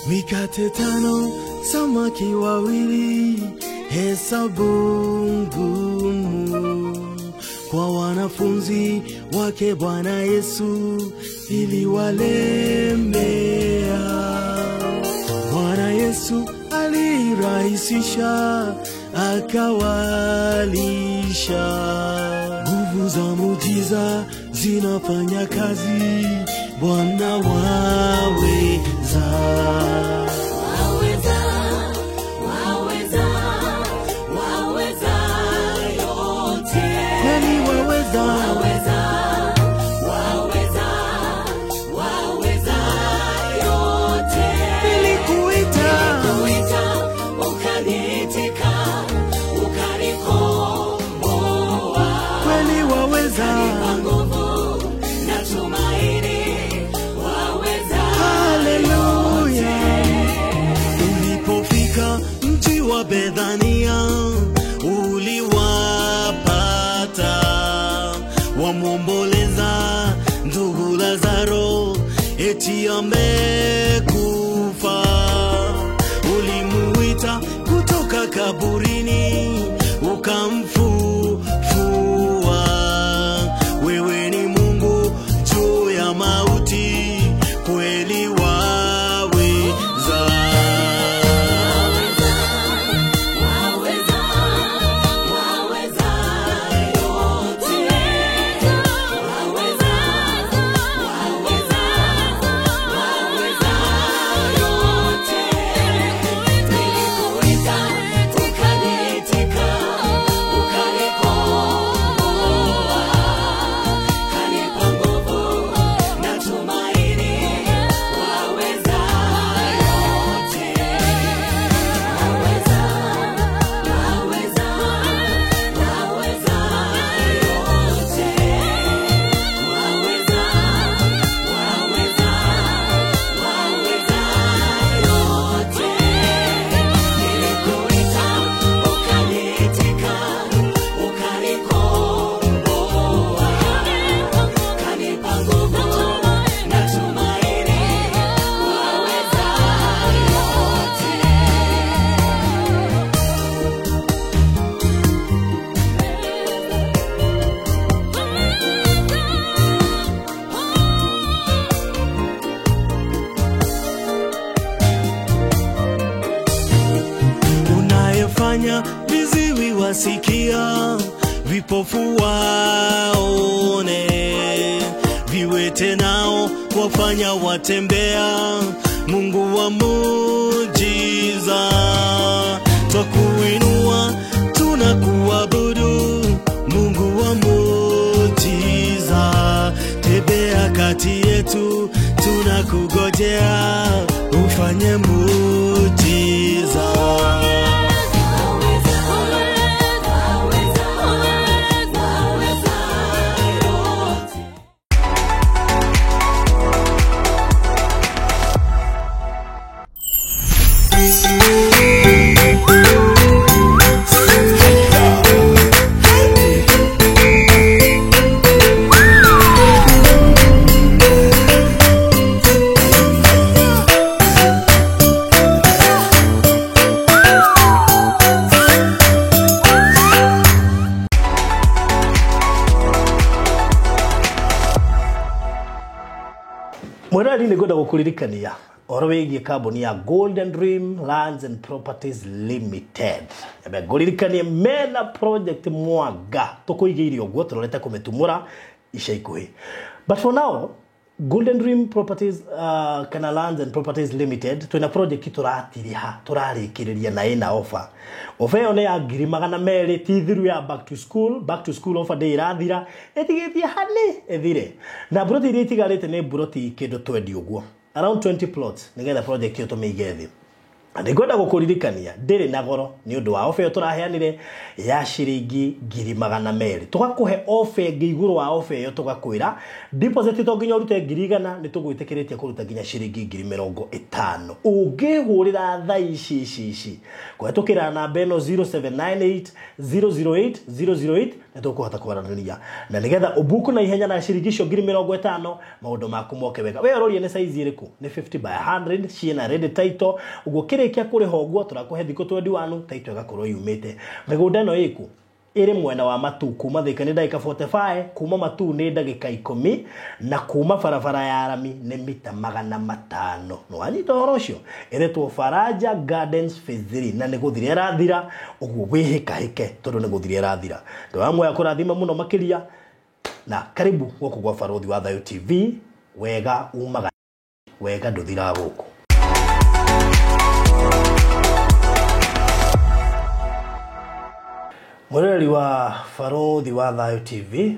Mikate 5, samaki 2, hesabu ngumu kwa wanafunzi wake Bwana Yesu iliwalemea. Bwana Yesu alirahisisha, akawalisha. Nguvu za muujiza zinafanya kazi, Bwana waweza. Bethania uliwapata wamomboleza ndugu Lazaro eti amekufa. Ulimuita kutoka kaburini ukamfufua. Wewe ni Mungu juu ya mauti, kweli waweza. Viziwi wasikia, vipofu waone, viwete nao wafanya watembea. Mungu wa muujiza, twakuinua tunakuabudu. Mungu wa muujiza, tembea kati yetu, tunakugojea ufanye muujiza. Mwerali ni goda gukuririkania orwegie kambuni ya Golden Dream Lands and Properties Limited. Ebe gukuririkania mena project mwaga tukuigiire ogwo turorete kumetumura ica ikuhi. But for now, Golden Dream Properties kana Lands and Properties Limited twina project turatiriha turarikiriria na ina offer. Offer yo ne ya $200,000 tithiru ya back to school offer day irathira etigetie hani ethire. Na broti iri tigarite ne broti kindo twendi ogwo around 20 plots nigetha project yo tumigethi. Ndigwenda gukuririkania ndiri na goro ni undu wa ofe turaheanire ya ciringi 200,000 tugakuhe ofe ngiguru wa ofe yo tugakwira deposit to nginya urute 100,000 ni tugwitikiretie kuruta nginya ciringi 50,000 ungihurira tha ici kwetukira namba eno 0798 008 008 na tukuhota kwaranĩria na nigetha ubuku na ihenya na ciringi cio 50,000 maundu maku moke wega we rorie ni size iriku ni 50 by 100 ciena red title uguo kia kuri hoguo turakuhe thiko 21 taito gakorwo yumite migunda no iku iri mwena wa matu kuma thika ni ndagika 45 kuma matu ni ndagika 10 na kuma barabara ya Arami ni mita 500 no wanyita horocio iretwo Faraja Gardens Phase 3 na ni guthire rathira uguo wihika hike tondu ni guthire rathira ndo amwe akurathima muno makiria na karibu guku gwa Barothi wa Thayo TV wega umaga wega nduthira guku Mwereri wa Barothi wa Thayo TV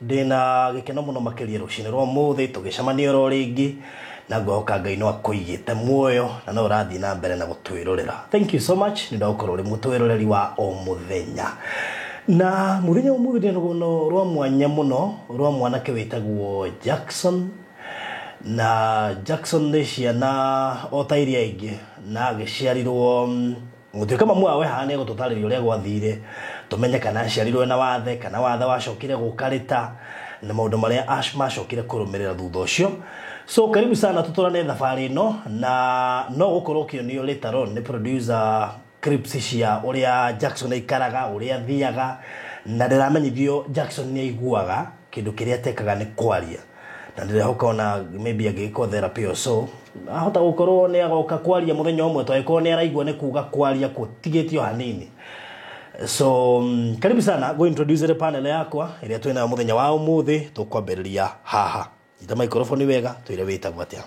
ndina gikeno muno makiria rucine rwa muthi tugicamania ro ringi na ngoka Ngai no akuigite muoyo na no rathi na mbere na gutwirorera. Thank you so much ni ndakorwo ri mutwiroreri wa o muthenya na muthenya umuthi no rwa mwanya muno rwa mwanake witagwo Jackson na Jackson ni ciana o tairia ingi na agiciarirwo mutuika mamwe awe hane gututaririo ria gwathire tumenye kana ciarirwo na wathe kana wathe wacokire gukarita na maundu maria macokire kurumirira thutha ucio so karibu sana tutorane thabari no na no gukorwo kionio later on ni producer clips cia uria Jackson aikaraga uria thiaga na ndiramenyithio Jackson ni aiguaga kindu kiria tekaga ni kwaria na ndirahoka ona maybe agiko therapy or so ahota gukorwo ni agoka kwaria muthenya umwe twaikorwo ni araigua ni kuga kwaria kutigitio hanini so karibu sana go introduce the panel yakwa iria twina muthenya wa umuthi tukwambiriria haha ita microphone wega twire witagwo atia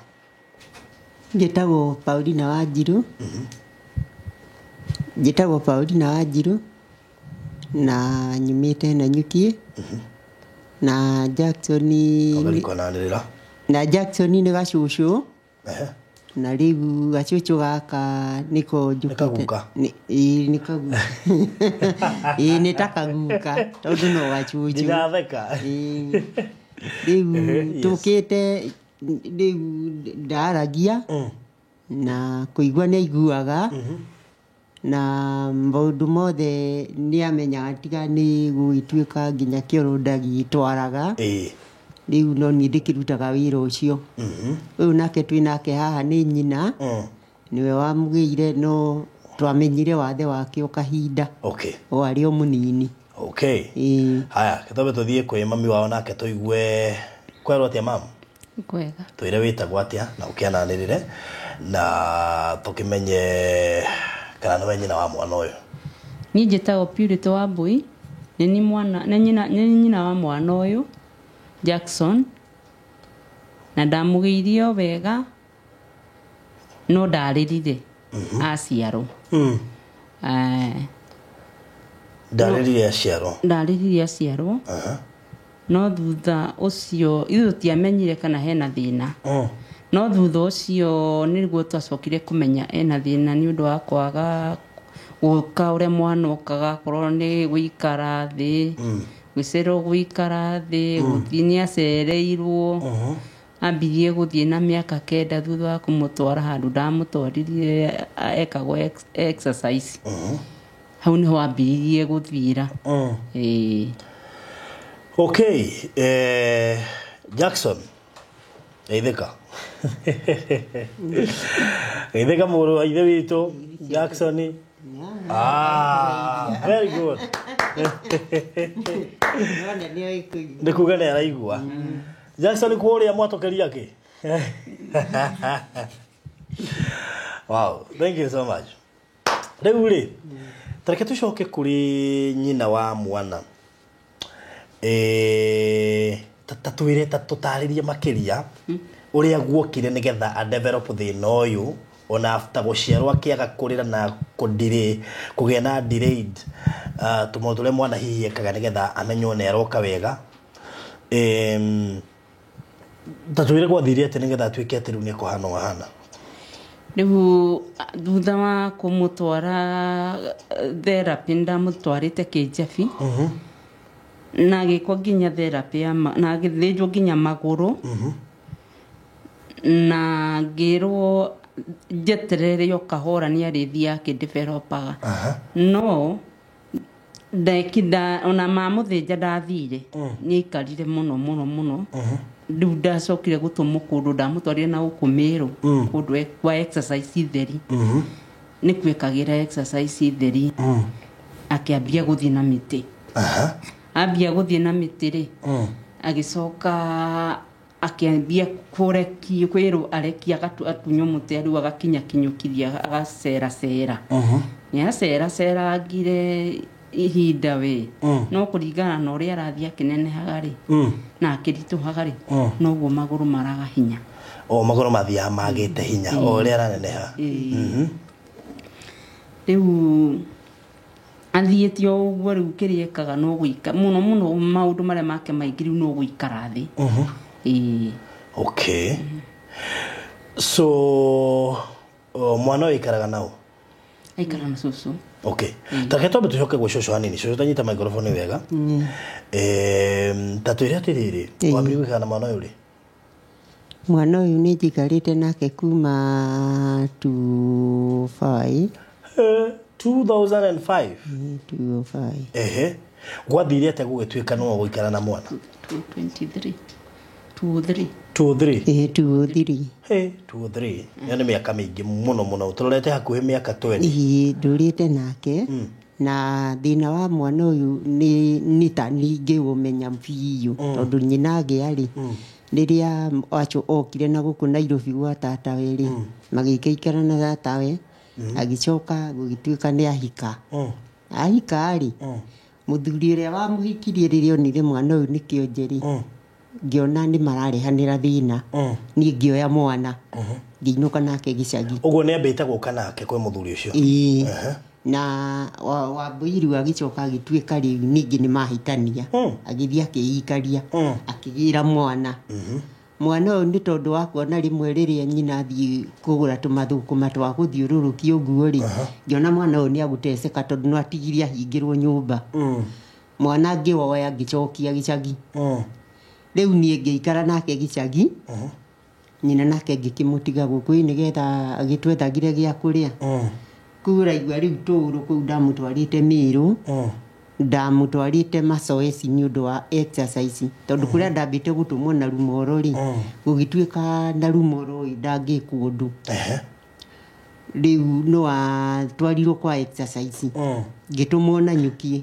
Njitagwo Paulina Wanjiru Njitagwo Paulina Wanjiru na nyumite na nyuki na Jackson na Jackson ni gacucu na riu gacucu gaka niko njukite ni kaguka ni takaguka tondu no gacucu ndiratheka riu tukite riu ndaragia na kuigua ni aiguaga na maundu mothe ni amenya tiga ni guituika nginya kiorondagi twaraga riu no ni ndikirutaga wira ucio uyu nake twinake haha ni nyina niwe wamugire no twamenyire wathe wake ukahinda o ari o munini haya kitobe tuthie kwi mami wao nake tuigue kwerwo atia mama kwega twire witagwo atia na ukiananirire na tukimenye kana no nyina wa mwana uyu ni njitagwo Purity Wambui ni mwana ni nyina wa mwana uyu Jackson na ndamugiirio wega no ndaririre aciaro ndariririe aciaro no thutha ucio ithu tiamenyire kana hena thina no thutha ucio niriguo twacokire kumenya ena thina ni undu wa kwaga guka ure mwana ukaga korwo ni guikara thi gwisero guikara thi guthini acereirwo ambirie guthie na miaka 9 thutha wa kumutwara handu ndamutwaririe ekagwo exercise hau niho ambirie guthira Jackson eitheka eitheka muru aithe witu Jackson very good ndikuga ni araigua Jackson kuoria mwatokeria ki wow thank you so much Reuli tareke tucoke kuri nyina wa mwana tatwire tatutaririe makiria uria guokire nigetha a develop thina uyu ona after guciarwa akiaga kurira na kudire kugia na delayed tumotule mwana hihi ekaga nigetha amenywo ne aroka wega tatwire gwathire ati nigetha twike ati riu ni kuhana wahana Riu thutha wa kumutwara therapy ndamutwarite Kijabi na gikwa nginya therapy na githinjwo nginya maguru na ngirwo njeterere yo kahora ni arithia akidevelopaga no ndekida ona mamuthinja ndathire ni ikarire muno riu ndacokire gutumwo kundu ndamutwarire na ukumiru kundu kwa exercise theri ni kwikagira exercise theri akiambia guthie na miti ambia guthie na miti ri agicoka akiambia kurekia kwiru arekia atunyo muti riu agakinya kinyukithia agacera ni acera ngire ihinda we no kuringana na uria arathia kinenehaga ri na akirituhaga ri no guo maguru maraga hinya maguru mathia magite hinya o uria araneneha riu athiĩte o ũguo rĩu kĩrĩekaga no gũika mũno maũndũ marĩa make maingĩ rĩu no gũikara thĩ okay so mwana ũikaraga nao aikara na cucu okay tareke twambe tucoke gwĩ cucu hanini cucu tanyita microphone wega tatwĩre atĩrĩrĩ wambire gũikara na mwana ũyũ rĩ mwana ũyũ nĩ njikarĩte nake kuma 2005 2005 2005 gwathire ate gũgĩtuĩka no gũikara na mwana 2003 yani mĩaka mĩingĩ mũno tũrorete hakuhĩ mĩaka 20 ndũrĩte nake na thina wa mwana ũyũ nĩ ta ningĩ ũmenya biũ tondũ nyina ngĩarĩ rĩrĩa okire na gũkũ Nairobi gwa tatawe rĩ magĩikaikara na tatawe agicoka gũgĩtuĩka nĩ ahika rĩ mũthuri ũrĩa wamũhikirie rĩrĩa onire mwana ũyũ nĩ kĩonjeri ngiona nĩ mararehanĩra thĩna niĩ ngĩoya mwana ngĩinũka nake gĩcagi ũguo nĩ ambĩte gũka nake kwĩ mũthuri ũcio na Wambũirũ agĩcoka agĩtuĩka rĩu ningĩ nĩ mahĩtania agĩthiĩ akĩikaria akĩgĩra mwana ũyũ nĩ tondũ wa kuona rĩmwe rĩrĩa nyina athiĩ kũgũra tũmathũkũma twa gũthiũrũrũkia ũguo rĩ ngĩona mwana ũyũ nĩ agũteceka tondũ no atigire ahingĩrwo nyũmba mwana ngĩwoya ngĩcokia gĩcagi rĩu niĩ ngĩikara nake gĩcagi nyina nake ngĩkĩmũtiga gũkũ nĩgetha agĩtwethagire gĩa kũrĩa kũraigua rĩu tũũrũ kũu ndamũtwarĩte Mĩrũ ndamũtwarĩte mazoezi nĩ ũndũ wa exercise tondũ kũrĩa ndambĩte gũtũmwo na Rumoro rĩ gũgĩtuĩka na Rumoro ndangĩkwo ũndũ rĩu no atwarirwo kwa exercise ngĩtũmwo na Nyuki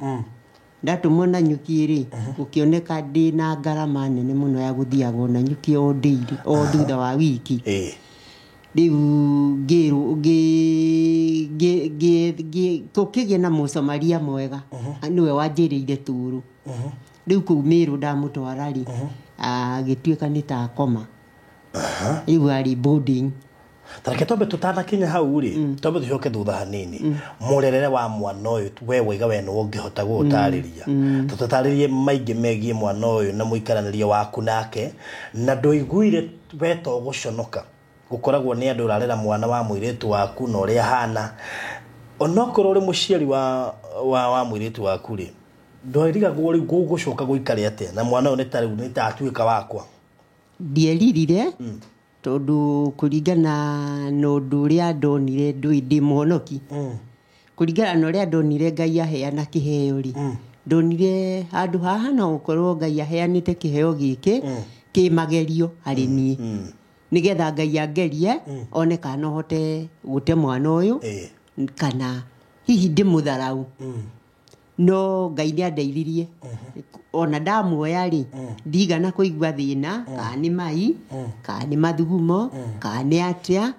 ndatũmwo na Nyuki rĩ gũkĩoneka ndĩ na ngarama nene mũno ya gũthiaga na Nyuki o daily o thutha wa wiki rĩu tũkĩgĩa na mũcomaria mwega nĩwe wanjĩrĩire Tũũrũ rĩu kũu Mĩrũ ndamũtwara rĩ agĩtuĩka nĩ ta akoma rĩu arĩ boarding tareke twambe tũtanakinya hau rĩ twambe tũcoke thutha hanini mũrerere wa mwana ũyũ we wĩga we nĩwe ũngĩhota gũũtarĩria tũtarĩrie maingĩ megiĩ mwana ũyũ na mũikaranĩrio waku nake na ndũiguire we to gũconoka gukoragwo ni andu urarera mwana wa muiritu waku na uria hana onokorwo uri muciari wa muiritu waku ri ndoiriga gori gugucoka guikare ate na mwana uyu ni tatuika wakwa ndieririre tondu kuringana na undu uria ndonire ndi muhonoki kuringana na uria ndonire Ngai aheana kiheo ri ndonire handu haha no gukorwo Ngai aheanite kiheo giki ki magerio hari nie nigetha Ngai angerie one kana hote gute mwana uyu kana hihi ndimutharau no Ngai nĩ andeithirie ona ndamuoya rĩ ndigana kũigua thĩna kana nĩ mai kana nĩ mathugumo kana nĩ atĩa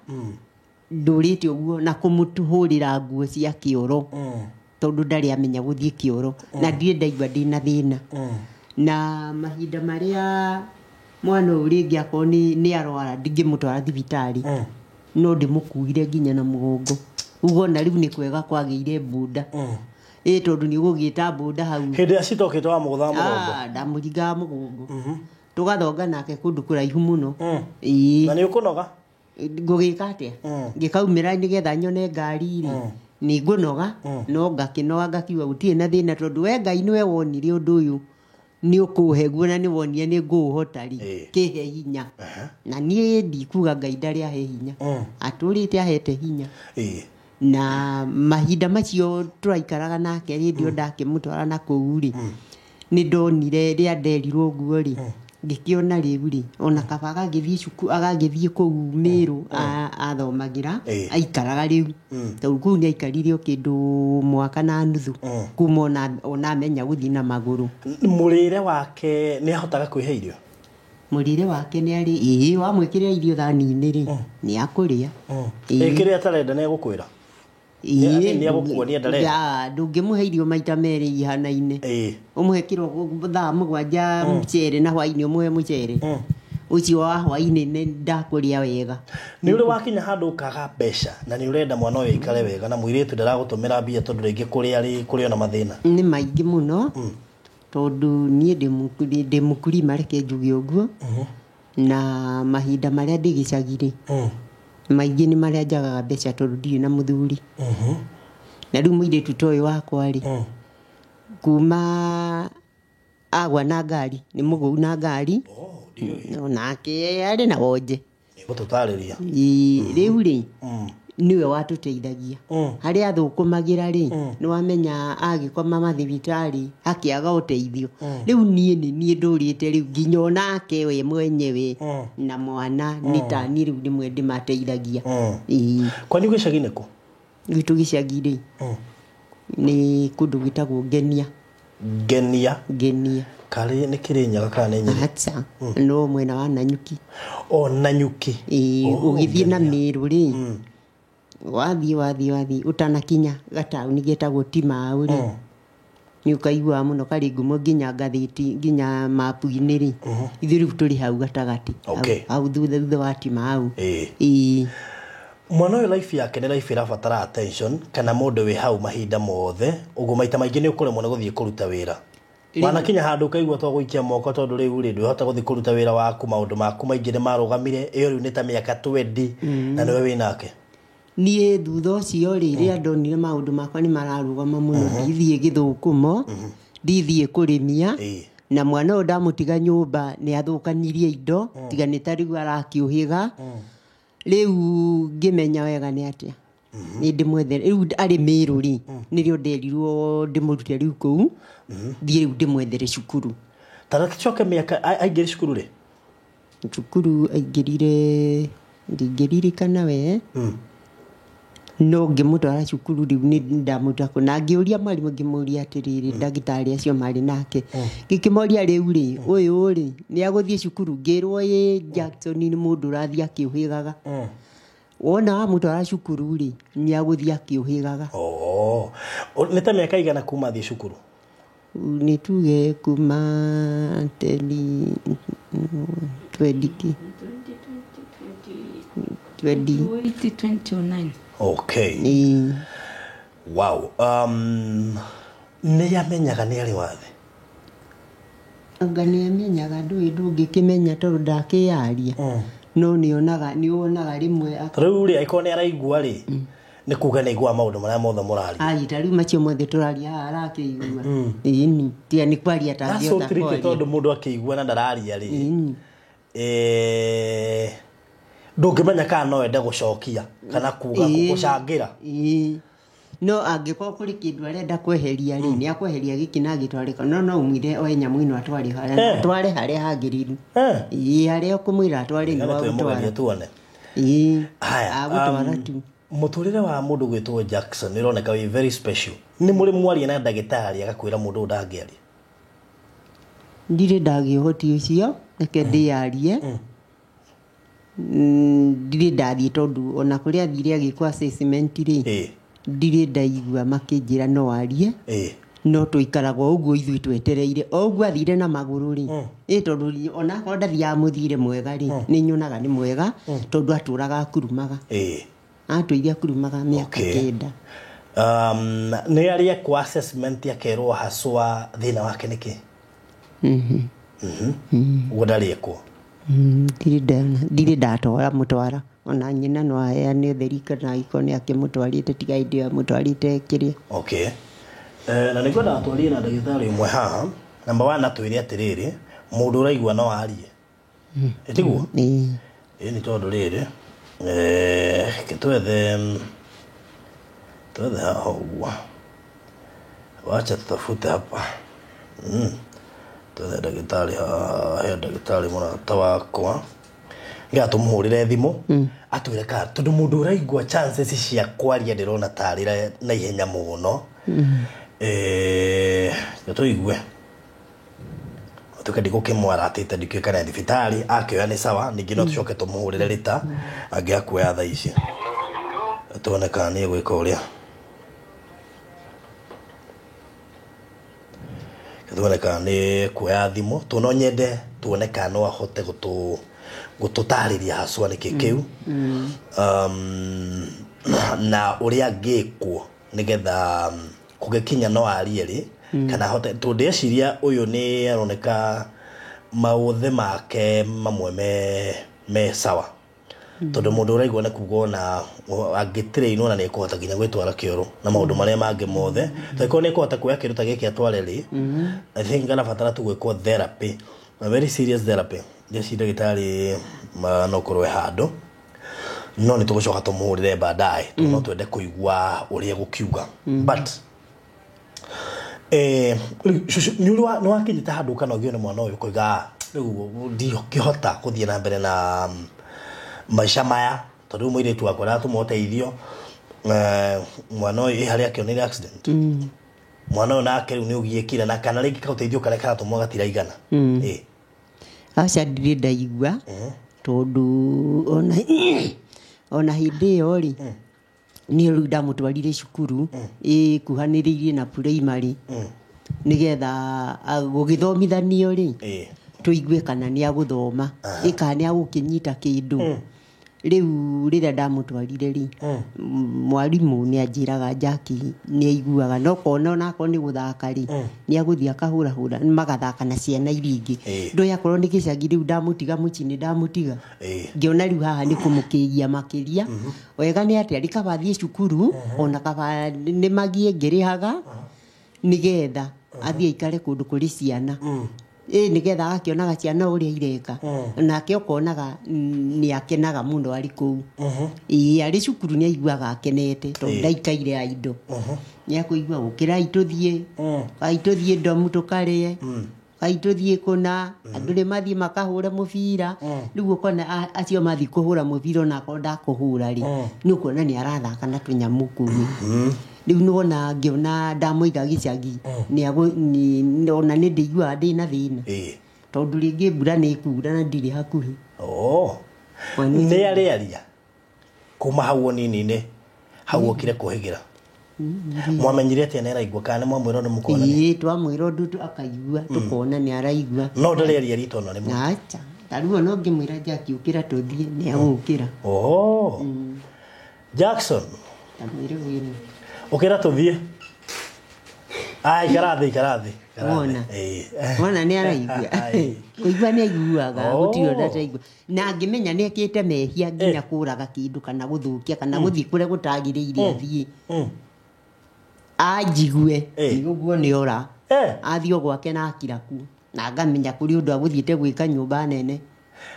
ndũrĩte ũguo na kũmũhũrĩra nguo cia kĩoro tondũ ndarĩ amenya gũthiĩ kĩoro na ndirĩ ndaigua ndĩna thĩna na mahinda marĩa mwana ũyũ rĩngĩ akorwo nĩ arwara ndingĩmũtwara thibitarĩ no ndĩmũkuire nginya na mũgongo uguo na rĩu nĩ kwega kwagĩire bunda tondu nĩ ũgũgĩta bunda hau hĩndĩ acitokĩte wa mũgũtha mũgongo ndamũringaga mũgongo tũgathonga nake kũndũ kũraihu mũno na nĩ ũkũnoga ngũgĩka atĩa ngĩkaumĩra nĩgetha nyone ngari rĩ nĩ ngũnoga no ngakĩnoga ngakiuga gũtirĩ na thĩna tondũ we Ngai nĩwe wonire ũndũ ũyũ nĩ ũkũhe guo na nĩ wonire nĩ ngũũhota rĩ kĩhe hinya na niĩ ndikuga Ngai ndarĩ ahe hinya atũrĩte ahete hinya na mahinda macio tũraikaraga nake rĩndio ndakĩmũtwara na kũu rĩ nĩ ndonire rĩrĩa nderirwo ũguo rĩ ngĩkĩona rĩu rĩ ona kaba agagĩthiĩ cukuru agagĩthiĩ kũu Mĩrũ athomagĩra aikaraga rĩu tondũ kũu nĩ aikarire o kĩndũ mwaka na nuthu kuma ona amenya gũthiĩ na magũrũ. Mũrĩre wake nĩ ahotaga kwĩhe irio? Mũrĩre wake nĩ arĩ wamwĩkĩrĩra irio thani-inĩ rĩ nĩ akũrĩa kĩrĩa atarenda nĩ egũkwĩra nĩ egũkuonia ndarenda ndũngĩmũhe irio maita merĩ ihanaine ũmũhe kĩroko thaa mũgwanja mũcere na hwainĩ ũmũhe mũcere ũcio wa hwainĩ nĩ ndakũrĩa wega. Nĩ ũrĩ wakinya handũ ũkaga mbeca na nĩ ũrenda mwana ũyũ aikare wega na mũirĩtu ndaragũtũmĩra mbia tondũ rĩngĩ kũrĩ ona mathĩna? Nĩ maingĩ mũno tondũ niĩ ndĩ mũkurima reke njuge ũguo na mahinda marĩa ndĩ gĩcagi-rĩ maingĩ nĩ marĩa njagaga mbeca tondũ ndirĩ na mũthuri na rĩu mũirĩtu ta ũyũ wakwa rĩ kuma agwa na ngari nĩ mũgũu na ngari nake arĩ na wonje gũtũtarĩria rĩu rĩ niwe watũteithagia harĩa athũkũmagĩra rĩ nĩ wamenya agĩkoma mathibitarĩ akĩaga ũteithio rĩu niĩ ndũrĩte rĩu nginya onake we mwenyewe na mwana nĩ ta niĩ rĩu ndĩmwe ndĩmateithagia. Kwanyu gĩcagi nĩkũ? Gwitũ gĩcagi-rĩ nĩ kũndũ gwĩtagwo Ngenia. Karĩ nĩ Kĩrĩnyaga kana nĩ Nyĩrĩ? Aca no mwena wa Nanyuki. Nanyuki ũgĩthiĩ na Mĩrũ-rĩ wathiĩ ũtanakinya gataũni getagwo Timau rĩ nĩ ũkaigua mũno karĩ ngumo nginya ngathĩti nginya mapu-inĩ rĩ ithuĩ rĩu tũrĩ hau gatagatĩ hau thutha wa Timau. Mwana ũyũ life yake nĩ life ĩrabatara attention kana mũndũ wĩ hau mahinda mothe ũguo maita maingĩ nĩ ũkũremwo nĩ gũthiĩ kũruta wĩra wanakinya handũ ũkaigua to gũikia moko tondũ rĩu rĩ ndũhota gũthiĩ kũruta wĩra waku maũndũ maku maingĩ nĩ marũgamire ĩyo rĩu nĩ ta mĩaka 20 na nĩwe wĩnake? Niĩ thutha ũcio rĩ rĩrĩa ndonire maũndũ makwa nĩ mararũgama mũno ndithiĩ gĩthũkũmo ndithiĩ kũrĩmia na mwana ũyũ ndamũtiga nyũmba nĩ athũkanirie indo tiga nĩ ta rĩu arakĩũhĩga rĩu ngĩmenya wega nĩ atĩa nĩ ndĩmwethere rĩu arĩ Mĩrũ rĩ nĩrĩo nderirwo ndĩmũrute rĩu kũu thiĩ rĩu ndĩmwethere cukuru. Taracoke mĩaka aingĩrire cukuru rĩ? Cukuru aingĩrire ndingĩririkana we no ngĩmũtwara cukuru rĩu nĩ ndamũtwara na ngĩũria mwarimũ ngĩmũria atĩrĩrĩ ndagĩtarĩ acio marĩ nake ngĩkĩmoria rĩu rĩ ũyũ rĩ nĩ agũthiĩ cukuru ngĩrwo Jackson nĩ mũndũ ũrathiĩ akĩũhĩgaga wona wamũtwara cukuru rĩ nĩ agũthiĩ akĩũhĩgaga. Nĩ ta mĩaka igana kuma thiĩ cukuru? Nĩ tuge kuma 2029. Okay. Wow. Nĩ amenyaga nĩ arĩ wathe? Anga nĩ amenyaga ndũngĩkĩmenya tondũ ndakĩyaria no nĩ onaga rĩmwe rĩu rĩ aiko nĩ araigua rĩ nĩ kuga nĩ aigua maũndũ marĩa mothe mũraria ta rĩu macio mothe tũraria haha arakĩigua ĩni tiga nĩ kwaria tangĩhota kwaria tondũ mũndũ akĩigua na ndararia rĩ ndũngĩmenya kana no ende gũcokia kana kuga gũcangĩra no angĩkorwo kũrĩ kĩndũ arenda kweheria rĩ nĩ akweheria gĩkĩ na agĩtwarĩka no umire oe nyamũ ĩno atware harĩa hagĩrĩru harĩa ũkũmwĩra atware nĩ wagũtwara agũtwara tu. Mũtũrĩre wa mũndũ gwĩtwo Jackson nĩ ũroneka wĩ very special. Nĩ mũrĩ mwaria na ndagĩtarĩ agakwĩra mũndũ ũyũ ndangĩaria? Ndirĩ ndagĩa ũhoti ũcio reke ndĩyarie ndirĩ ndathiĩ tondũ ona kũrĩa athire agĩkwo assessment rĩ ndirĩ ndaigua makĩnjĩra no arie no tũikaraga ũguo ithuĩ twetereire ũguo athire na magũrũ rĩ tondũ ona ndathiaga mũthire mwega rĩ nĩ nyonaga nĩ mwega tondũ atũraga akurumaga atũire akurumaga mĩaka 9. Nĩ arĩ kwa assessment akerwo haswa thĩna wake nĩkĩ? Ũguo ndarĩ ekwo? Ndirĩ ndatwara mũtwara ona nyina no aheane ũtheri kana iko nĩ akĩmũtwarĩte tiga hĩndĩ ĩyo amũtwarĩte kĩrĩa. Okay. Na nĩngwenda atwarie na ndagĩtarĩ ũmwe haha. Namba 1 atwĩre atĩrĩrĩ, mũndũ ũraigua no arie. Ĩtiguo? Nĩ tondũ rĩrĩ twethe haha ũguo. Wacha tutafute hapa. Twethe ndagĩtarĩ haha, he ndagĩtarĩ mũrata wakwa. Nginya tũmũhũrĩre thimũ atwĩre kana tondũ mũndũ ũraigua chances cia kwaria ndĩrona tarĩ na ihenya mũno. Tũigue tukadi gũkĩmwara atĩte ndikĩũĩ kana thibitarĩ akĩoya nĩ sawa, ningĩ no tũcoke tũmũhũrĩre rita angĩakuoya thaa ici tuone kana nĩ egwĩka ũrĩa. Tuone kana nĩ kuoya thimũ, tũnonyende tuone kana no ahote gũtũtarĩria haswa nĩkĩ kĩu na ũrĩa angĩkwo nĩgetha kũgĩkinya no arie rĩ kana hote tũndĩciria ũyũ nĩ aroneka maũthĩ make mamwe me sawa tondũ mũndũ ũraigua nĩ kuga na angĩtrainwo na nĩ ekũhota nginya gwĩtwara kĩoro na maũndũ marĩa mangĩ mothe tondũ nĩ ekũhota kuoya kĩndũ ta gĩkĩ atware rĩ. I think anabatara tu gwĩkwo therapy, a very serious therapy. Jesi ndagĩtarĩ no korwe handũ no nĩ tũgũcoka tũmũhũrĩre baadaye no twende kũigua ũrĩa gũkiuga but nĩ wakinyĩte handũ kana ũgĩone mwana ũyũ kũiga rĩu ndingĩhota gũthiĩ na mbere na maica maya tondũ mũirĩtu wakwa aratũmũteithio mwana ũyũ harĩa akĩonire accident mwana ũyũ nake rĩu nĩ ũgiĩkire na kana rĩngĩ kaũteithio karĩa karatũmwo gatiraigana. Aca ndirĩ ndaigua tondũ ona hĩndĩ ĩyo rĩ niĩ rĩu ndamũtwarire cukuru ĩkuhanĩrĩirie na primary nĩgetha gũgĩthomithanio rĩ tũigue kana nĩ agũthoma kana nĩ agũkĩnyita kĩndũ. Rĩu rĩrĩa ndamũtwarire rĩ mwarimũ nĩ anjĩraga Jackie nĩ aiguaga no kona onako nĩ gũthaka rĩ nĩ agũthiĩ akahũrahũra magathaka na ciana iria ingĩ. Ndoĩ akorwo nĩ gĩcagi rĩu ndamũtiga mũciĩ ndamũtiga ngĩona rĩu haha nĩ kũmũkĩria makĩria wega nĩ atĩ arĩ kaba thiĩ cukuru ona kaba nĩ magiĩ ngĩrĩhaga nĩgetha athiĩ aikare kũndũ kũrĩ ciana nĩgetha akĩonaga ciana ũrĩa ireka nake ũkonaga nĩ akenaga mũno arĩ kũu arĩ cukuru nĩ aiguaga akenete tondũ ndaikaire aindo nĩ akũigua gũkĩra itũthiĩ ndomu tũkarĩe itũthiĩ kũna andũ nĩ mathiĩ makahũre mũbira rĩu ũkona acio mathiĩ kũhũra mũbira onako ndakũhũra rĩ nĩ ũkuona nĩ arathaka na tũnyamũ kũu. Rĩu nĩwona ngĩona ndamũiga gĩcagi ona nĩ ndĩiguaga ndĩ na thĩna tondũ rĩngĩ mbura nĩ ĩkura na ndirĩ hakuhĩ. Nĩ arĩaria kuma hau nini-inĩ hau okire kũhĩgĩra mwamenyire atĩa nĩ araigua kana nĩ mwamwĩra nĩ mũkona? Twamwĩra ũndũ akaigua tũkona nĩ araigua no ndarĩaria rito ona rĩmwe. Acha tarĩu no ngĩmwĩra Jackie ũkĩra tũthiĩ nĩ agũkĩra. Jackson tamwĩre wĩra ũkĩra tũthiĩ ikarathĩ wona nĩ araigua kũigua nĩ aiguaga gũtirĩ ndataigua na ngĩmenya nĩ ekĩte mehia nginya kũraga kĩndũ kana gũthũkia kana gũthiĩ kũrĩa gũtagĩrĩire athiĩ anjigue nĩguo nĩ ora athiĩ gwake na akiraku na ngamenya kũrĩ ũndũ agũthiĩte gwĩka nyũmba nene.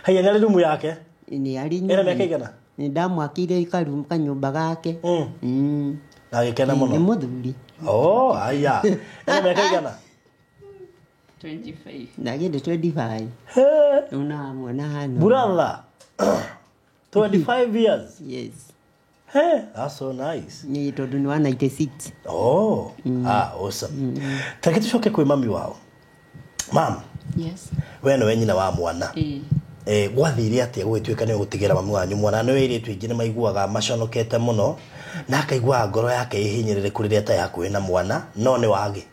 Haya nĩ rumu yake nĩ arĩ nyũmba nĩ ndamwakĩire kanyũmba gake na gĩkena mũno nĩ mũthuri. Aya mĩaka igana? 25 ndagĩte 25 una mwana hano brother 25 years. Yes. That's so nice. Ni tondũ nĩ wa 96. Awesome. Take tucoke kwĩ mami wao. Mam. Yes. We nĩwe nyina wa mwana. Gwathire atĩa gũgĩtuĩka nĩ gũtigĩra mami wanyu mwana? Nĩ wĩrĩtu aingĩ nĩ maiguaga maconokete mũno na akaigua ngoro yake ĩhinyĩrĩrĩku rĩrĩa ta yakuĩ na mwana no nĩ wagi.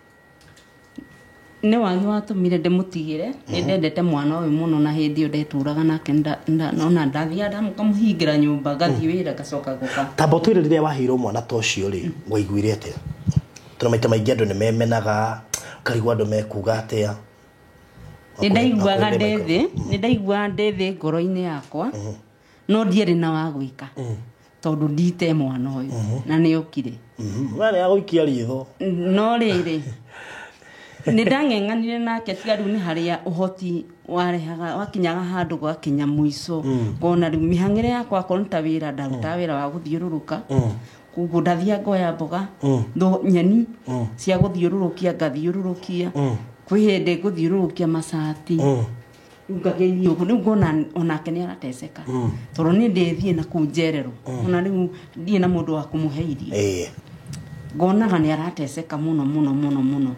Nĩ wagi watũmire ndĩmũtigĩre nĩ ndendete mwana ũyũ mũno na hĩndĩ ĩyo ndeturaga nake nona ndathiaga mũkamũhingĩra nyũmba ngathiĩ wĩra ngacoka gũka. Tamba ũtwĩre rĩrĩa waheirwo mwana ta ũcio rĩ waiguire atĩa? Tondũ maita maingĩ andũ nĩ memenaga ũkarigua andũ mekuga atĩa. Nĩ ndaiguaga ndĩ thĩ ngoro-inĩ yakwa no ndiere na wa gwika tondu ndite mwana uyu na ni okire mwana ya guikia ritho no riri ni ndang'eng'anire nake tiga riu ni haria uhoti warehaga wakinyaga handu gwa kinya muico kona riu mihangire yakwa konta wira ndaruta wira wa guthiururuka kugu ndathia ngoya mboga ndo nyeni cia guthiururukia ngathiururukia kwi hindi guthiururukia macati ngageithio riu ngona onake ni arateceka toro ni ndithie na kunjerero ona riu ndie na mundu wa kumuhe irio ngonaga ni arateceka muno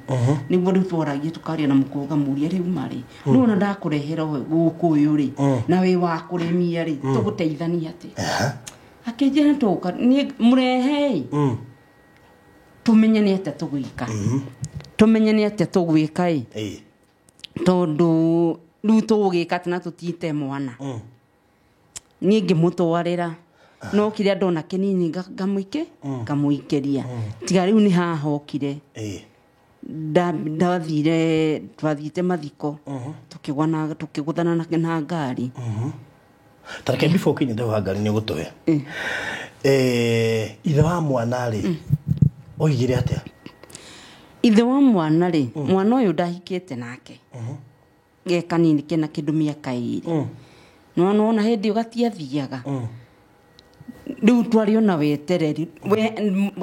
niguo riu tworagie tukaria na mukuga muria riu mari riu ona ndakurehera guku uyu ri na wi wa kuremia ri tuguteithania ati akijana toka ni murehe tumenyane ate tugwika tumenyane ate tugwika tondu riu tugwika tina tutite mwana ni ngimutwarira no kiria ndona kinini ngamuike ngamuikeria tiga riu ni hahokire ndathire twathite mathiko tukiguthana na ngari tareke before kinyi ndeho ngari ni gutoe ithe wa mwana ri oigire atia ithe wa mwana ri mwana uyu ndahikite nake ge kanini kena kindu miaka iri no na hindi ugatiathiaga riu twari ona wetereri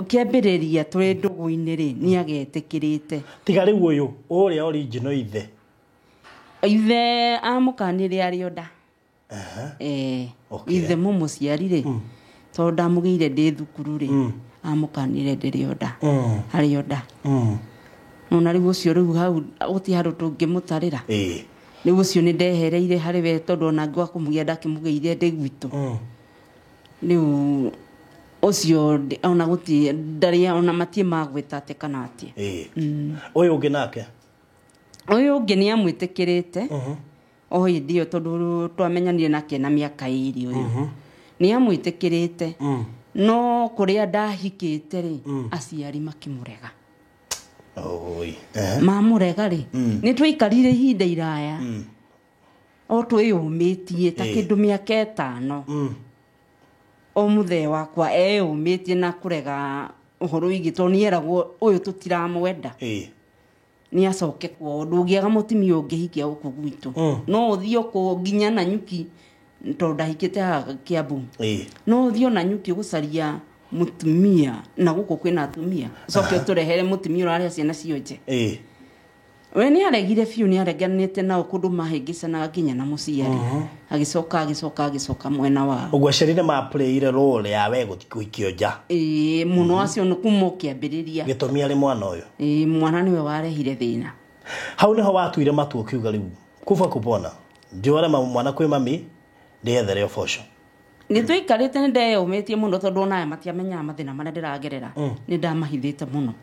kiambiriria turi ndugu-ini ri ni agetikirite tiga riu uyu uria original ithe amukanire arionda ithe mumuciari ri tondu ndamugire ndi thukuru ri amukanire ndirionda arionda nona riu ucio riu hau uti handu tungimutarira riu ucio ni ndehereire hari we tondu ona ngwa kumugia ndakimugeire ndi gwitu riu ucio ona guti ndari ona matie magwita ate kana atie uyu ungi nake uyu ungi ni amwitikirite o hindi tondu twamenyanire nake na miaka iri uyu ni amwitikirite no kuria ndahikite ri aciari makimurega mamurega ri ni twikarire ihinda iraya o twiyumitie ta kindu miaka 5 o muthe wakwa eyumitie na kurega uhoro wigi to ni eragwo uyu tutiramwenda ni acoke kwa ndugiaga mutimia ungihikia guku gwitu no uthio ku nginya na nyuki to ndahikite Kiambu no uthio na nyuki gucaria mutumia na guku kwina atumia coke turehere mutumia uraria ciana cionje we ni aregire fiu ni areganite na ukundu mahingicana nginya na muciari agicoka mwena wa ugwa cerine ma playire role ya we gutikikio nja muno acio no kumukiambiriria gitumi ari mwana uyu mwana niwe warehire thina hau niho watuire matu ukiuga riu kufa kupona ndiore mwana kwi mami ndethere ofosho ni twikarite ni ndeyumitie muno tondu nae matiamenya mathina maria ndiragerera ni ndamahithite muno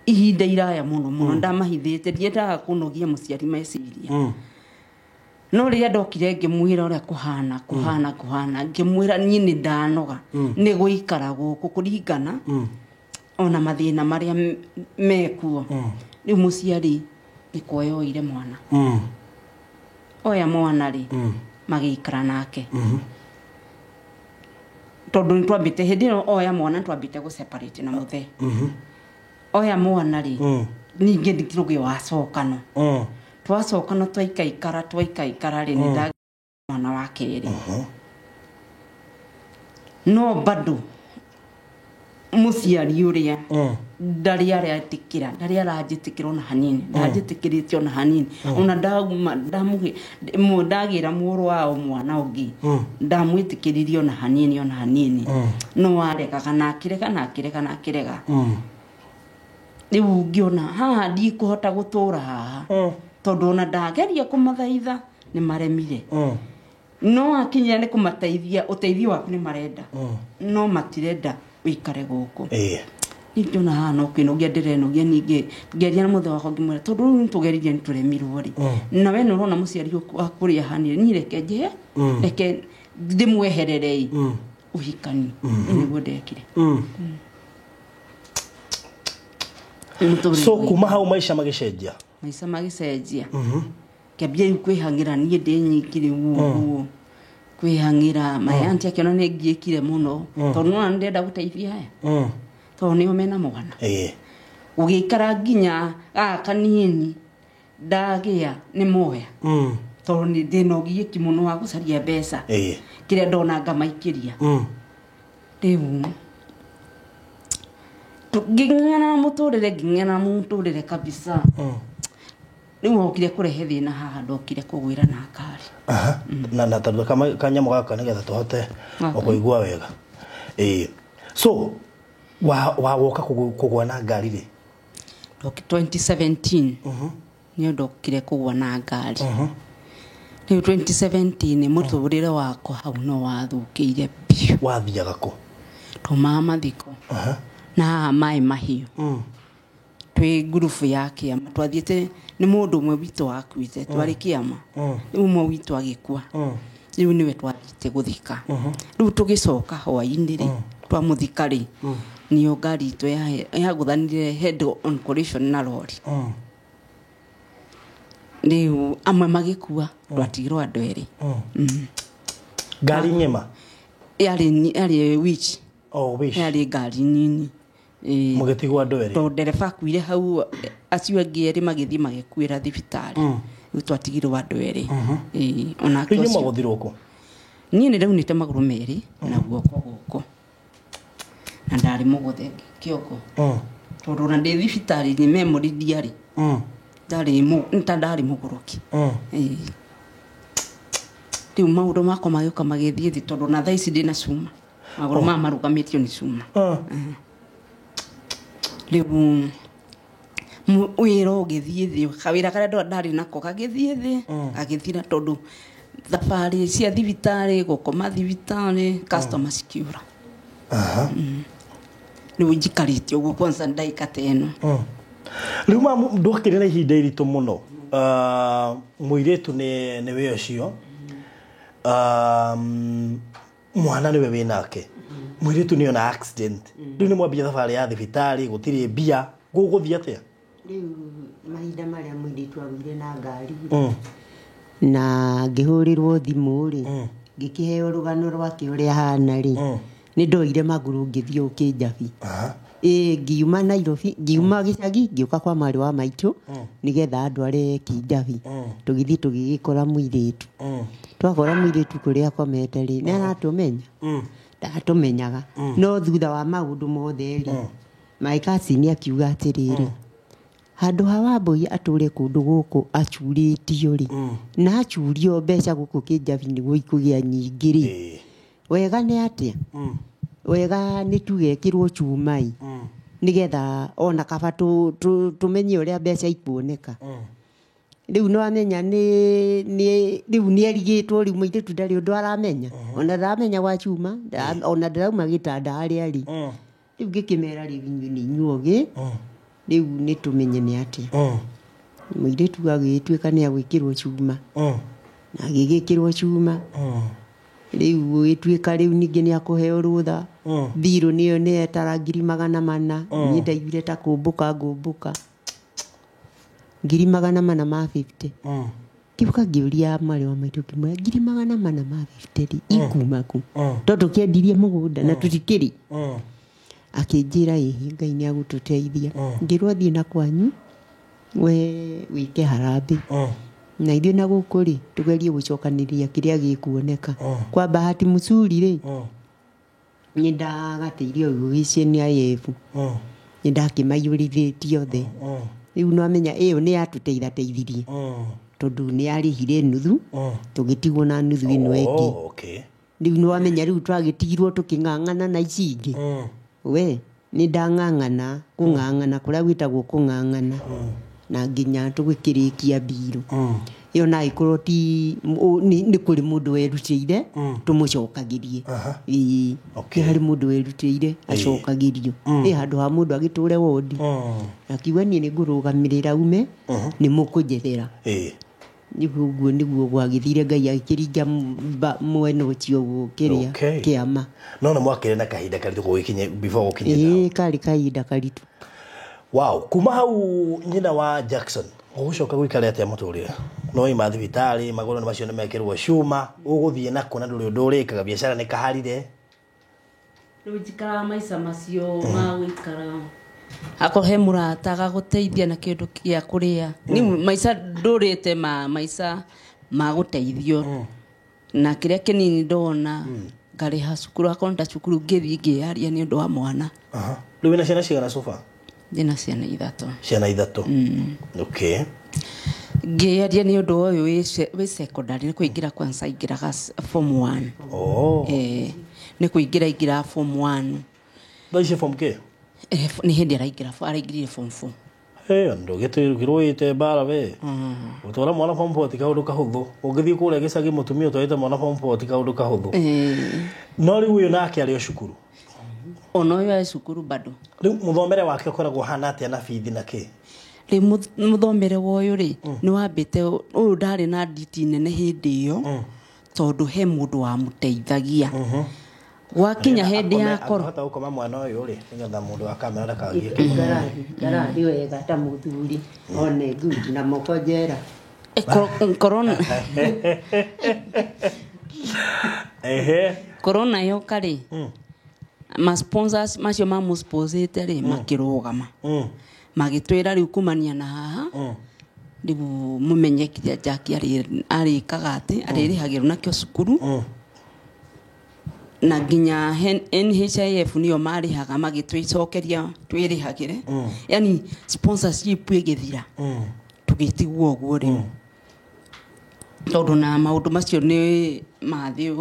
ihinda iraya muno ndamahithite ndiendaga kunogia muciari meciria no riria ndokire ngimwira uria kuhana ngimwira nie ni ndanoga ni guikara guku kuringana ona mathina maria mekuo riu muciari ni kuoyoire mwana oya mwana ri magikara nake tondu ni twambite hindi no oya mwana twambite gu separate na muthe oya mwana ri ninge ndikirugio wacokano twacokano twaikaikara ri ni nda mwana wa keri no bado muciari uria ndari arajitikira ona hanini ndajitikirite ona hanini ona ndagira muru wao mwana ungi ndamwitikiririe ona hanini no warega kana kirega riu ngiona haha ndikuhota gutura haha tondu ona ndageria kumathaitha ni maremire no akinya ni kumateithia uteithio waku ni marenda no matirenda wikare guku ngiona haha no kwinogia ndirenogia ninge ngeria na muthe wako ngimwira tondu riu tugeririe ni turemirwo ri na we no urona muciari akuria hanire ni reke nje reke ndimwehererei uhikani niguo ndekire so kuma hau maisha magicenjia kiambia kwihangira nie ndi nyingire uguo kwihangira mayanti akiona ne giekire muno tondu no ndenda guteithia haya tondu ni omena mwana ugikara ginya kanini ndagia ni moya tondu ni ndino gieki muno wa gucaria mbeca kiria ndona ngamaikiria riu nging'ana muturire kabisa riu okire kurehe thina haha ndokire kugwira na ngari na tondu kanyamo gaka nigetha tuhote okuigua wega so wa woka kugwa na ngari ri 2017 ni ndokire kugwa na ngari riu 2017 muturire wakwa hau no wathukiire biu wathiaga ku tumama thiko na mai mahiu twi gurufu ya kiama twathiete ni mundu umwe witu wakuite twari kiama umwe witu agikua riu niwe twathite guthika riu tugicoka hwaini ri twamuthika ri niyo ngari itu ya guthanire head on collision na lori riu amwe magikua twatigirwo andu eri ngari nyema yari which wish yari ngari nini mugetigwo andu eri to ndereba kuire hau acio angeri magithi magikuira thibitari twatigirwo andu eri ona kinyo maguthirwo ku ni niraunite maguru meri na guoko guko na ndari muguthe kioko tondu na ndi thibitari ni memory diary ndari muguruki riu maundu makwa magioka magithie thi tondu na thaici ndina cuma maguru marugamitio ni cuma riu wira ugithie thi kawira karia ndari nako kagithie thi agithira tondu thabari cia thibitari gukoma thibitari customers kiura riu njikaritio guo kwanza ndaika teno riu ndokire na ihinda iritu muno muiretu ni we ucio mwana niwe winake muiretu ni ona accident riu ni mwambia thabari ya thibitari gutiri mbia guguthia atia riu mahinda maria muiretu agwire na ngari na ngihurirwo thimu ri ngikiheo rugano rwake uria hana ri ni ndoire maguru ngithie ukinjabi ngiuma Nairobi ngiuma gicagi ngiuka kwa mari wa maitu nigetha ndware kinjabi tugithi tugigikora muiretu twakora muiretu kuria komete ri na natumenya ndatumenyaga no thutha wa maundu mothe ri maikasi ni akiuga atiriri handu hawa mbui ature kundu guku achuritio ri na achurio mbeca guku kinjabi niguo ikugia nyingi ri wega ni atia wega ni tugekirwo chumai nigetha ona kaba tumenye uria mbeca ikuoneka riu no amenya ni riu ni erigitwo riu muite ndari undu aramenya ona ndaramenya wa chuma ona ndarauma gitanda ari ari riu ngikimera riu ni nyuoge riu ni tumenye ni atia muite agitwika ni agwikirwo chuma na gigikirwo chuma riu itwika riu ningi ni akuheo rutha biro niyo ni etara 400 ni ndaigire ta kumbuka 450 kibuka ngiuria mari wa maitu kimwe 450 ikuma ku tondu kiendirie mugunda na tutikiri akinjira Ngai ni agututeithia ngirwa thie na kwanyu we wike harambe na ithuĩ na gũkũ rĩ tugerie gũcokaniria kĩrĩa gĩkuoneka kwa bahati mzuri rĩ nĩ ndagateithio gũgĩcie nĩ ayebu nĩ ndakĩmaiyũrithĩtie othe rĩu no amenya ĩyo nĩ yatũteithateithirie tondũ nĩ yarĩhire nuthu tũgĩtigwo na nuthu ĩno ĩngĩ rĩu no amenya rĩu twagĩtigirwo tũkĩng'ang'ana na ici ingĩ we nĩ ndang'ang'ana kũng'ang'ana kũrĩa gwĩtagwo kũng'ang'ana na nginya tugikirikia biro iyo na ikorwo ti ni kuri mundu werutire tumucokagirie hari mundu werutire acokagirio handu ha mundu agiture wodi akiuga ni ngurugamirira ume ni mukujerera niguo gwagithire Ngai akiringa mwena ucio gukiria kiama no mwakire na kahinda karitu gukinye before gukinye kari kahinda karitu wow kuma hau nyina wa Jackson Ugucoka gwikara atia muturire no ima thibitari magoro ni macio ni mekirwo cuma uguthie nako na nduri undu urikaga biashara ni kaharire riu njikara maica macio ma gwikara akohe murata gaguteithia na kindu gia kuria ni maica ndurite maica ma guteithio na kiria kinini ndona ngariha cukuru akonda cukuru ngithi ngiaria ni undu wa mwana riu na ciana cigana sofa ndina ciana ithatu okay ngiaria ni undu uyu wi secondary ni kuingira kwanza ingiraga form 1 ni kuingira form 1 Baishe form ke ni hindi araingirire form 4 ndo gitirwite bara we utwara mwana form 4 tikaudu kahuthu ungithi kuria gicagi mutumia utwaite mwana form 4 tikaudu kahuthu no riu uyu nake ari cukuru ono yo cukuru bado riu muthomere wake ukoragwo hana atia na bithi na ki ri muthomere woyo ri ni wambite uyu ndari na nditi nene hindi iyo tondu he mundu wa muteithagia wakinya hindi yakoro hata ukoma mwana uyu ri nigetha mundu akamera kagie ngarathi wega ta muthuri one good na moko njera corona corona yo kari ma sponsors macio ma musposite ri makirugama magitwira riu kumania na haha riu mumenye kiria Jackie ari kagati aririhagirwo nakio cukuru na ginya NHIF niyo marihaga magitwicokeria twirihagire yani sponsorship igithira tugitigwo uguo ri tondu na maundu macio ni mathi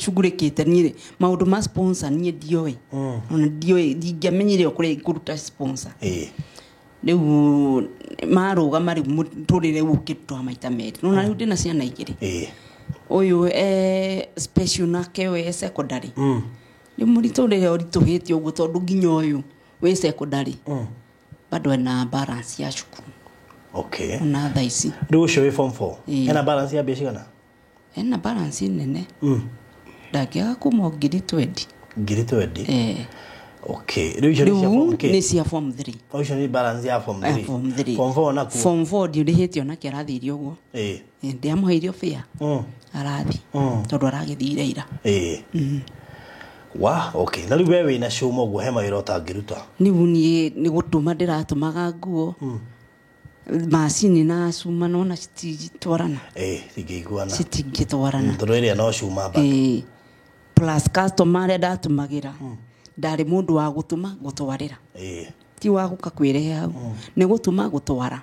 cugurikite ni maundu ma sponsor ni ndioi ona ndioi ndingamenyire kuria kuruta sponsor riu maruga mari muturire ukitwa maita meri nona riu ndina ciana igiri uyu special nake we secondary ni muriturire orituhitio uguo tondu nginya uyu we secondary bado na balance ya cukuru okay na thaici riu ucio we form 4 ena balance ya biashara ena balance nene ndakiaga kuma 20 okay riu cia form ke ni cia form 3 ucio ni balance ya form 3 form 4 na ku form 4 ndiurihitio na kirathirio uguo ndiamuheirio fia arathi tondu aragithire ira wa okay na riu wewe na cuma uguo hema wira utangiruta ni gutuma ndiratumaga nguo macini na cuma nona cititwarana citingitwarana tondu iria no cuma ba plus customer aria ndatumagira ndari mundu wa gutuma gutwarira ti wa guka kwirehe hau ni gutuma gutwara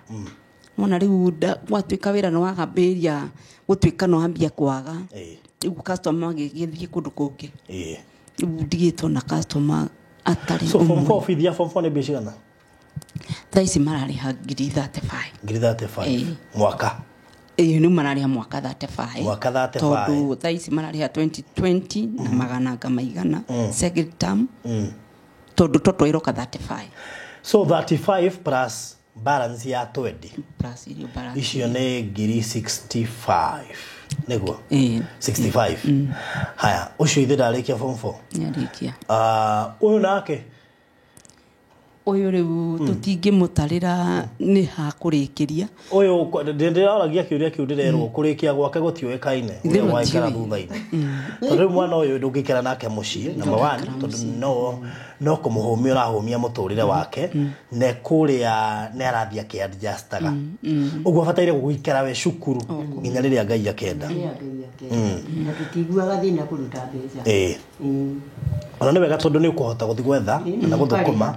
mona riu gwatuika wira no wagabiria gutuika no ambia kwaga riu customer agithie kundu kungi ndigitwo na customer atari so form 4 fithia form 4 ni bishigana thaisi marariha 35 mwaka ni marariha mwaka 35 tondu thaisi marariha 2020 na magana kamaigana second term tondu toto iroka 35 so 35 plus balance ya 20 plus iyo balance icio ni ngiri 65 niguo 65 haya ucio ithe ndarikia form 4 nyarikia uyu nake uyu riu tutingimutarira ni ha kurikiria uyu ndiragia kiuria kiu ndirerwo kurikia gwake gutioekaine uria waikara thutha-ini tondu mwana uyu ndungikira nake mucii number 1 tondu no kumuhumia urahumia muturire wake ne kuria ne arathia ki adjustaga uguo bataire guikara we cukuru nginya riria Ngai akenda na tutiguaga thina kuruta mbeca ona ni wega tondu ni ukuhota guthi gwetha na guthukuma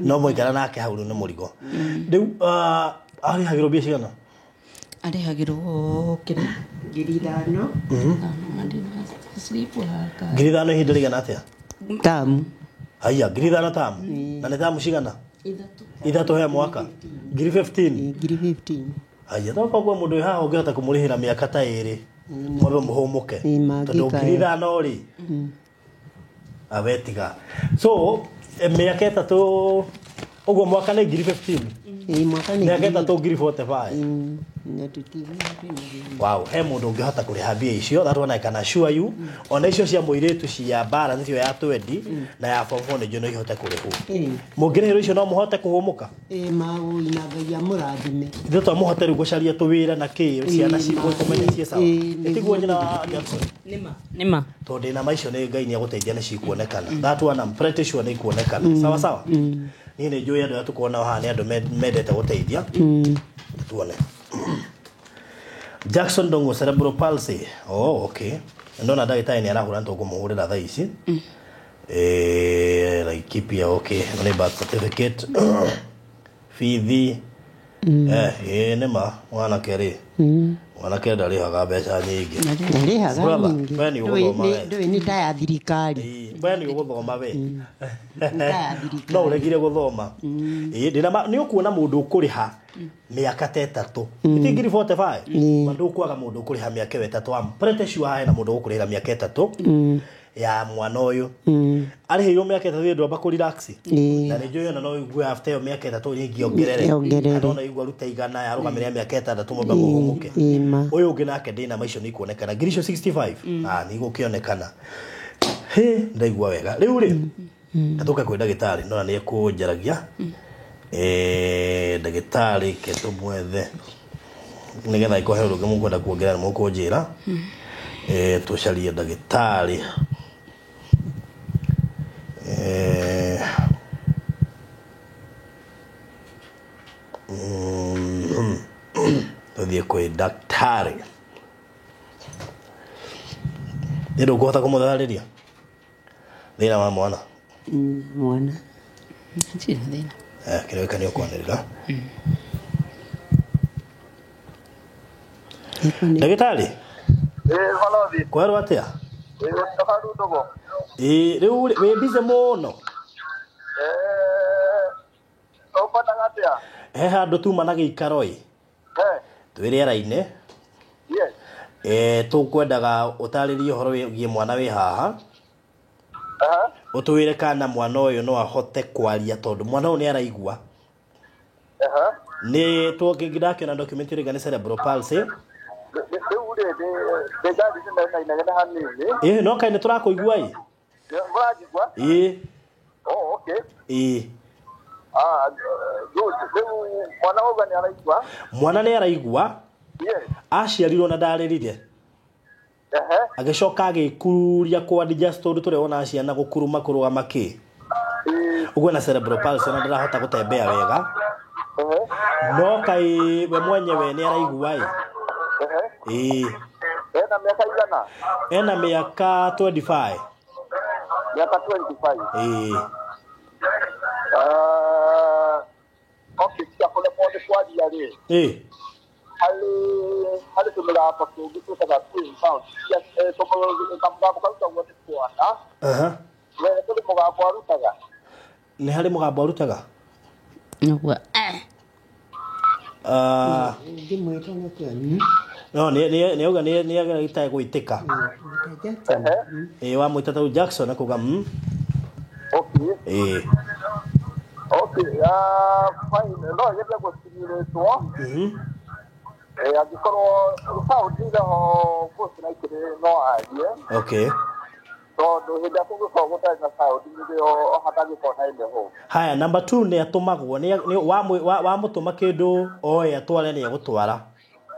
no muikara nake hau ni murigo riu arihagirwo mbia cigana arihagirwo kiri 5,000 5,000 ihinda rigana atia tamu haya 5,000 tamu na ni tamu cigana ithatu he mwaka 15 haya thoko kwa mundu haha ungehota kumurihira miaka ta iri mwabe muhumuke tondu 5,000 ri awetiga so miaka 3 uguo mwaka ni 15 mwaka nĩ Miaka 3 ngiri 45. na tutiga Wow, he mundu ungihota kuriha mbia icio that one I can assure you. Ona icio cia muiritu cia balance yo ya 20 na ya form 4 nĩ ihote kurihu. Mungirihiro icio no muhote kuhumuka. Mau inagaia mũrathime. Ithuĩ to muhote rĩu gucaria tuwĩra na kĩ ciana ciku kumenya cie sawa. Tiguo nyina wa Jackson. Nima. To ndina maicio nĩ Ngai nĩ agũteithia nĩ cikuonekana. That one I'm pretty sure nĩ ikuonekana. Sawa sawa. Niĩ nĩ njũĩ andũ tukona haha nĩ andũ mendete guteithia. Tuone. Jackson Dongo cerebral palsy. Oh, okay. Ndona ndagĩtarĩ nĩ arahũra nto kumuhũrĩra thaa ici. Laikipia okay. Nĩ birth certificate. Fithi. Nĩma mwana kerĩ. Mwana kerĩ ndarihaga mbeca nyingĩ. Ndarihaga nyingĩ. Ndũĩ nĩ ta ya thirikari. Bani ũgũthoma we. No ũregire gũthoma. Ndina nĩ ũkuona mũndũ ũkũrĩha miaka 3. Itingiri 45. Mandu kwaga mũndũ ũkũrĩha miaka 3. I'm pretty sure hena mũndũ ũkũrĩha miaka 3 ya mwana ũyũ. Arĩhĩirwo miaka 3 ndwamba kũ relax. Na nĩ njũĩ ona no igue after yo miaka 3 nyingĩ ongerere. Ndona igua ruta igana ya rũgamĩrĩra miaka 6 mwamba mũhũmuke. Ũyũ ũngĩ nake ndĩna maicio nĩ kuonekana. Ngirisho 65. Nĩ gũkĩonekana. Ndaigua wega. Rĩu rĩ ndatuka kwĩ ndagĩtarĩ no nĩ ekũnjaragia. Ndagĩtarĩ ke tumwethe nigetha ikohe rũgĩ mũkwenda kuongerera mũkũnjĩra tucarie ndagĩtarĩ tuthiĩ kwĩ ndagĩtarĩ nĩ ndũkũhota kũmũtharĩria thĩna wa mwana mwana Nchini thĩna kĩrĩkanĩro kwanĩrĩra ndagĩtarĩ Valothi. kwerwo atĩa Tafadu ndogo. rĩu wĩ busy mũno Opana ngatia. he handũ tuma na gĩikaro twĩ rĩera-inĩ Yes. tũkwendaga ũtarĩrie ũhoro wĩgiĩ mwana wĩ haha ũtwĩre kana mwana ũyũ no ahote kwaria tondũ mwana ũyũ nĩ araigua nĩ tũngĩndakiona document ĩrĩgane cerebral palsy no kaĩ nĩ tũrakũigua Oh, okay. Good. Mwana nĩ araigua Yes. aciarirwo na ndarĩrire agĩcoka agĩkuria kwa digest tondũ tũrĩa wona ciana gũkuruma kũrũgama kĩ ũguo na cerebral palsy na ndarahota gũtembea wega no kaĩ we mwenyewe nĩ araigua ena mĩaka 25 Miaka 25. Okay, kia pole pole kwa diare. Hali tumela hapa kuhusu kama pound. Ya toko kama kwa wote kwa. Wewe ndio mugabo arutaga. Nĩ harĩ mũgambo arutaga nĩguo ndimwĩtwo nakĩo no nĩ auga nĩ agĩtae gwĩtĩka wamwĩta ta Jackson akuga Okay. Okay, fine. No, yeye kwa stimulator. Agĩkorwo sound ho post na ikire no arie. Okay. So ndo hĩndĩ akũgĩkorwo gũtarĩ na sound nĩrĩo hatagĩkorwo na ho. Haya, number 2 nĩ atũmagwo nĩ wamũtũma kĩndũ oe atware nĩ agũtwara.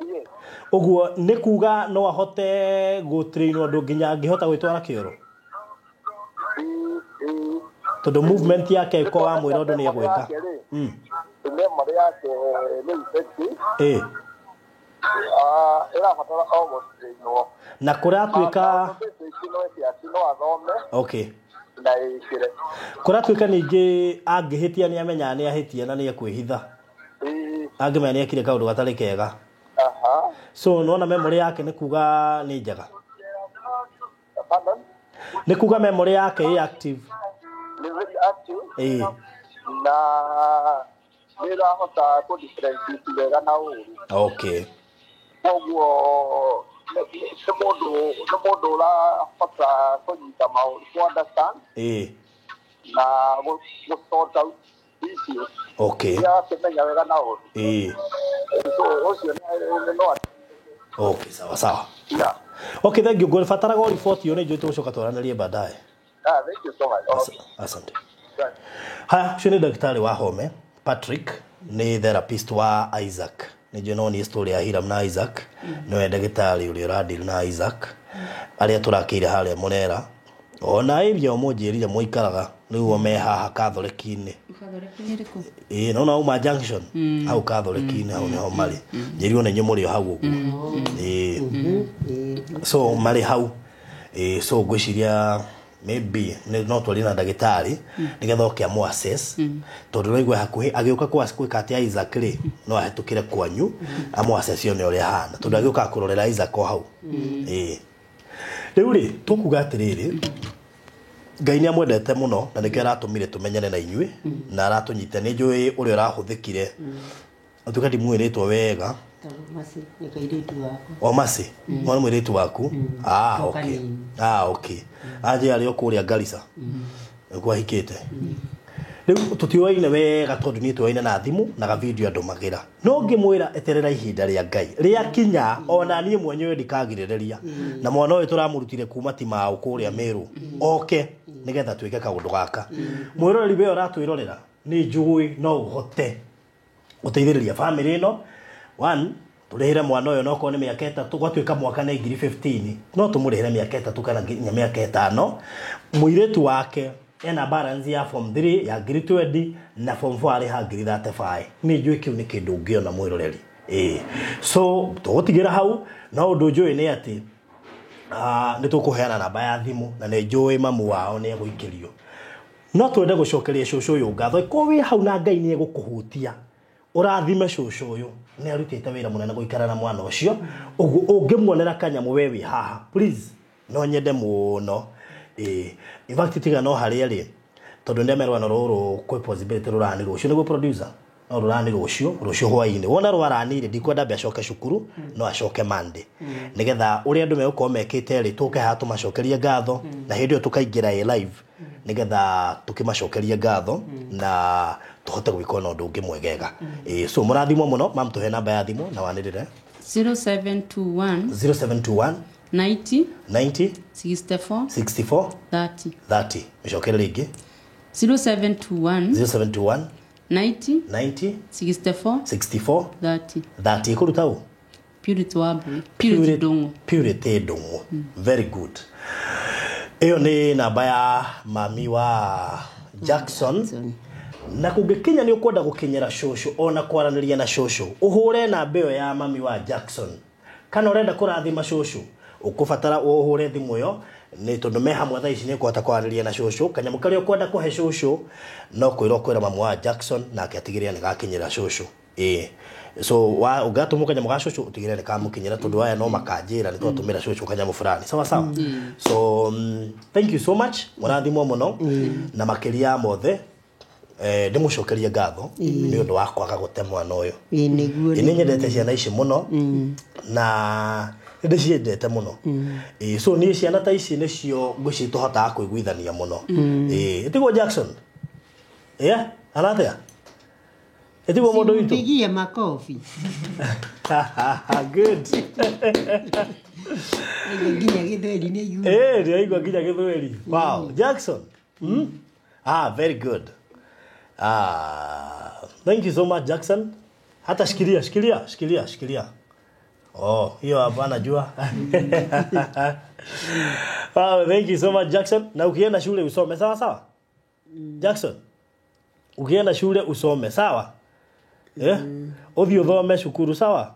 Yes. Ũguo nĩ kuga no ahote gũtrainwo andũ nginya angĩhota gwĩtwara kĩoro. Tondũ movement yake ĩko wa mwĩra ũndũ nĩ egwĩka. Memory yake nĩ effective. Ĩrabatara gũtrainwo. Na kũratuĩka okay. Na ĩkĩre. Kũratuĩka ningĩ angĩhĩtia nĩ amenya nĩ ahĩtia na nĩ ekwĩhitha. Angĩmenya nĩ ekire kaũndũ gatarĩ kega. So nona memory yake nĩ kuga nĩ njega. Pardon? Nĩ kuga memory yake ĩ active. Nĩ very active. Na nĩrahota kũ differentiate wega na ũru. Okay. Koguo nĩ mũndũ ũrahota kũnyita maũndũ, to understand. Na gũsort out isi Okay. ya kemenya wega na uru so ucio no Okay, sawa. yeah. Okay, thank you. Ngũbatara go report yo nĩ njũĩ tũgũcoka twaranĩrie baadaye. Thank you so much. Asante. Right. Haya, ucio nĩ daktari wa home Patrick, nĩ therapist wa Isaac. Nĩ njũĩ no nĩ story ya Hiram na Isaac. Nĩwe ndagĩtarĩ ũrĩa ũradeal na Isaac. Arĩa tũrakĩire harĩa Mũrera. Ona area mũnjĩrire mũikaraga nĩguo me haha Kathoreki-inĩ. Kathoreki-inĩ rĩkũ? No Uma Junction. Hau Kathoreki-inĩ hau nĩho marĩ. Njĩrirwo nĩ nyũmũ rĩo hau ũguo. So marĩ hau. So ngwĩciria maybe no tũrĩ na ndagĩtarĩ nĩgetha oke amu assess tondũ no igwe hakuhĩ agĩũka gwĩka atĩ Isaac rĩ no ahĩtũkĩre kwanyu amu assess yo nĩ ũrĩa hana tondũ agĩũka kũrorera Isaac o hau. Rĩu rĩ tũkuga atĩrĩrĩ Ngai nĩ amwendete mũno na nĩkĩo aratũmire tũmenyane na inyuĩ na aratũnyita nĩ njũĩ ũrĩa ũrahũthĩkire ũtuĩka ndimwĩrĩtwo wega Masi nĩ kairĩtu wako. O Masi mwana mwĩrĩtu waku okay okay aje arĩ okũrĩa Garissa nĩkuo ahikĩte rĩu tũtiũaine wega tondũ niĩ tuoaine na thimũ na ga video ndũmagĩra no ngĩmwĩra eterera ihinda rĩa Ngai rĩa kinya ona niĩ mwenyewe ndikagirĩrĩria na mwana ũyũ tũramũrutire kuma Timau kũrĩa Meru oke nĩgetha twĩke kaũndũ gaka mwĩroreri we ũratwĩrorera nĩ njũĩ no ũhote gũteithĩrĩria family ĩno one turehera mwana ũyũ noko nĩ mĩaka 3 gwatuĩka mwaka na 2015 no tumũrehera mĩaka 3 kana nginya mĩaka 5 mũirĩtu wake ena balance ya form 3 ya grade 20 na form 4 arĩ ha grade 35 nĩ njũĩ kĩu nĩ kĩndũ ũngĩona mwĩroreri so tũgũtigĩra hau no ũndũ njũĩ nĩ atĩ nĩ tũkũheana namba ya thimũ na nĩ njũĩ mamu wao nĩ egũikĩrio no twende gũcokeria cũcũ ũyũ ngatho ko wĩ hau na Ngai nĩ egũkũhutia ũrathime cũcũ ũyũ nĩ arutĩte wĩra mũnene gũikara na mwana ũcio ũguo ũngĩmuonera kanyamũ we wĩ haha please no nyende mũno in fact tiga no harĩa rĩ tondũ ndemerwa no rũrũ kwĩ possibility rũrani rũcio nĩguo producer no rũrani rũcio hwainĩ wona rwaranire ndikwenda mbe acoke cukuru no acoke Monday nĩgetha ũrĩa andũ megũkorwo mekĩte rĩ tũke haha tũmacokerie ngatho na hĩndĩ ĩyo tũkaingĩra live nĩgetha tũkĩmacokerie ngatho na tũhote gwĩka na ũndũ ũngĩ mwegega so mũrathimwo mũno mam tũhe namba ya thimũ na wanĩrĩre 0721 90 64 30 mĩcokere rĩngĩ 0721 90 64 30 ĩkũruta ũ Purity Ndung'u very good ĩyo nĩ namba ya mami wa Jackson na kũngĩkinya nĩ ũkwenda gũkinyĩra cũcũ ona kwaranĩria na cũcũ ũhũre namba ĩyo ya mami wa Jackson kana ũrenda kũrathima cũcũ ũkũbatara ũhũre thimũ ĩyo nĩ tondũ me hamwe thaa ici nĩ ũkũhota kwaranĩria na cũcũ kanyamũ karĩa ũkwenda kũhe cũcũ no kwĩra mamu wa Jackson nake atigĩrĩre nĩ gakinyĩra cũcũ so ũngatũmwo kanyamũ ga cũcũ ũtigĩrĩre nĩ kamũkinyĩra tondũ aya no makanjĩra nĩ twatũmĩra cũcũ kanyamũ fulani sawa so thank you so much mũrathimwo mũno na makĩria mothe ndĩmũcokerie ngatho nĩ ũndũ wa kwaga gũte mwana ũyũ nĩ nyendete ciana ici mũno na ndĩciendete mũno so niĩ ciana ta ici nĩcio ngwĩciria tũhotaga kũiguithania mũno ĩtigwo Jackson anatea ĩtigwo mũndũ witũ Pigie makofi good nginya gĩthweri nĩ igu nĩaigua nginya gĩthweri wow Jackson very good thank you so much Jackson hata shikilia hiyo hapa najua wow thank you so much Jackson na ukienda shule usome sawa Jackson ukienda shule usome sawa uthio thome shukuru sawa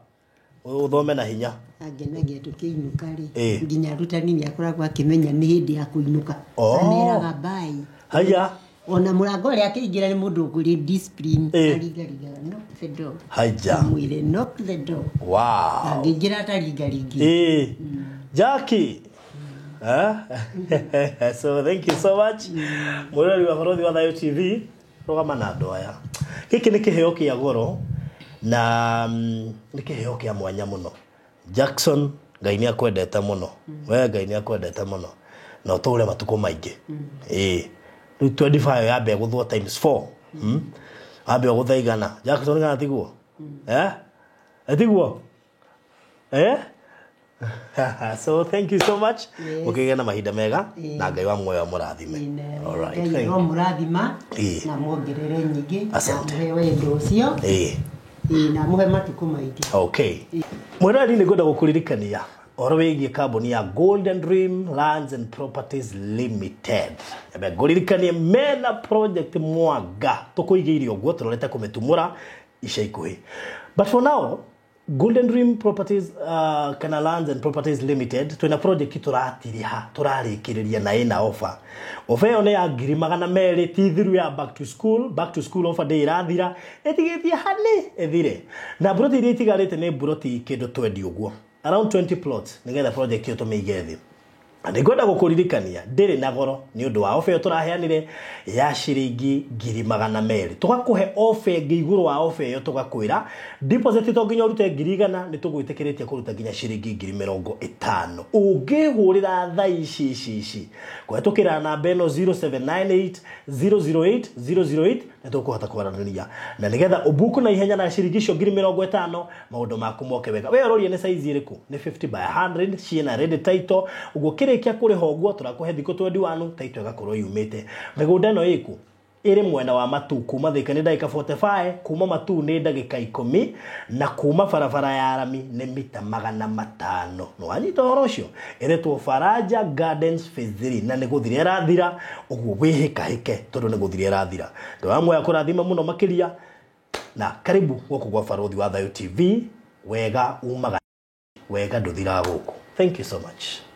uthome na hinya angenagia tukiinuka ri nginya rutani ni akoragwo akimenya ni hindi ya kuinuka aneraga bai haya ona murango ria akĩingĩra nĩ mũndũ ũgũrĩ discipline arigariga knock the door haja mwire knock the door wow angĩingĩra atarigaringi Jackie so thank you so much mũrori wa Borothi wa Thayo TV rũgama na andũ aya gĩkĩ nĩ kĩheo kĩa goro na nĩ kĩheo kĩa mwanya mũno Jackson Ngai nĩ akwendete mũno we Ngai nĩ akwendete mũno na ũtũũre matukũ maingĩ 25 ya mbere gũthwo times 4 ambe oguthaigana Jackson ngana tiguo tiguo so thank you so much ukigena na mahinda mega na ngai wa muoyo murathime all right thank you murathima na muongerere nyingi na wendo ucio na muhe matuko maiti okay mwerani ni ngoda gukuririkania oro wigie kambuni ya Golden Dream Lands and Properties Limited ebe guririkania mena project mwaga tukuigiire ogwo turorete kumetumura ica ikuhi but for now Golden Dream Properties kana Lands and Properties Limited twina project turatiria turarikiriria na ina offer yo ne ya ngiri 200 tithiru ya back to school offer day irathira etigetie hali ethire na broti iria itigarite ne broti kindu 20 uguo around 20 plots nigetha project yo tumigethi Ndigoda gukuririkania ndiri na goro ni undu wa offer turaheanire ya shiringi 200,000 tugakuhe offer iguru wa offer yo tugakwira deposit to nginya urute 100,000 ni tugwitikiretie kuruta nginya shiringi 50,000 ungihurira tha ici kwetukira namba eno 0798 008 008 na tukuhota kwaranĩria na nigetha ubuku na ihenya na shiringi cio 50,000 maundu maku moke wega we rorie ni size iriku ni 50 by 100 ciena red title ugo kia kuri hogwo turakuhe thiko 21 taito igakorwo yumite migunda no iku iri mwena wa matu kuma thika ni dakika 45 kuma matu ni dakika 10 na kuma barabara ya Arami ni mita 500 no anyita orocio iri tu Faraja Gardens Phase 3 na ni guthire rathira uguo wihika hike tondu ni guthire rathira ndo amwe akurathima muno makiria na karibu goko gwa Farothi wa Thayo TV wega umaga wega nduthira guku thank you so much.